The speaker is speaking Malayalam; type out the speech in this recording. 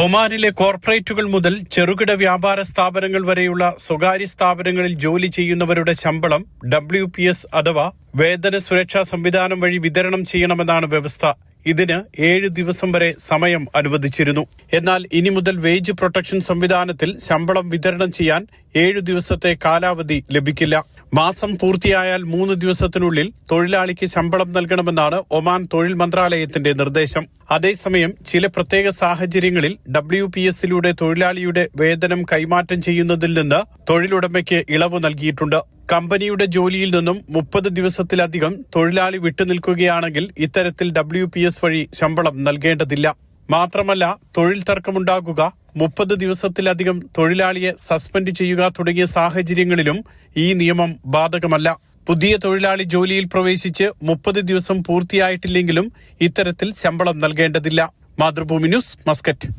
ഒമാനിലെ കോർപ്പറേറ്റുകൾ മുതൽ ചെറുകിട വ്യാപാര സ്ഥാപനങ്ങൾ വരെയുള്ള സ്വകാര്യ സ്ഥാപനങ്ങളിൽ ജോലി ചെയ്യുന്നവരുടെ ശമ്പളം WPS അഥവാ വേതന സുരക്ഷാ സംവിധാനം വഴി വിതരണം ചെയ്യണമെന്നാണ് വ്യവസ്ഥ. ഇതിന് 7 ദിവസം വരെ സമയം അനുവദിച്ചിരുന്നു. എന്നാൽ ഇനി മുതൽ വേജ് പ്രൊട്ടക്ഷൻ സംവിധാനത്തിൽ ശമ്പളം വിതരണം ചെയ്യാൻ 7 ദിവസത്തെ കാലാവധി ലഭിക്കില്ല. മാസം പൂർത്തിയായാൽ 3 ദിവസത്തിനുള്ളിൽ തൊഴിലാളിക്ക് ശമ്പളം നൽകണമെന്നാണ് ഒമാൻ തൊഴിൽ മന്ത്രാലയത്തിന്റെ നിർദ്ദേശം. അതേസമയം ചില പ്രത്യേക സാഹചര്യങ്ങളിൽ WPSലൂടെ തൊഴിലാളിയുടെ വേതനം കൈമാറ്റം ചെയ്യുന്നതിൽ നിന്ന് തൊഴിലുടമയ്ക്ക് ഇളവ് നൽകിയിട്ടുണ്ട്. കമ്പനിയുടെ ജോലിയിൽ നിന്നും 30 ദിവസത്തിലധികം തൊഴിലാളി വിട്ടുനിൽക്കുകയാണെങ്കിൽ ഇത്തരത്തിൽ WPS വഴി ശമ്പളം നൽകേണ്ടതില്ല. മാത്രമല്ല, തൊഴിൽ തർക്കമുണ്ടാകുക, 30 ദിവസത്തിലധികം തൊഴിലാളിയെ സസ്പെൻഡ് ചെയ്യുക തുടങ്ങിയ സാഹചര്യങ്ങളിലും ഈ നിയമം ബാധകമല്ല. പുതിയ തൊഴിലാളി ജോലിയിൽ പ്രവേശിച്ച് 30 ദിവസം പൂർത്തിയായിട്ടില്ലെങ്കിലും ഇത്തരത്തിൽ ശമ്പളം നൽകേണ്ടതില്ല. Mathrubhumi news, Muscat.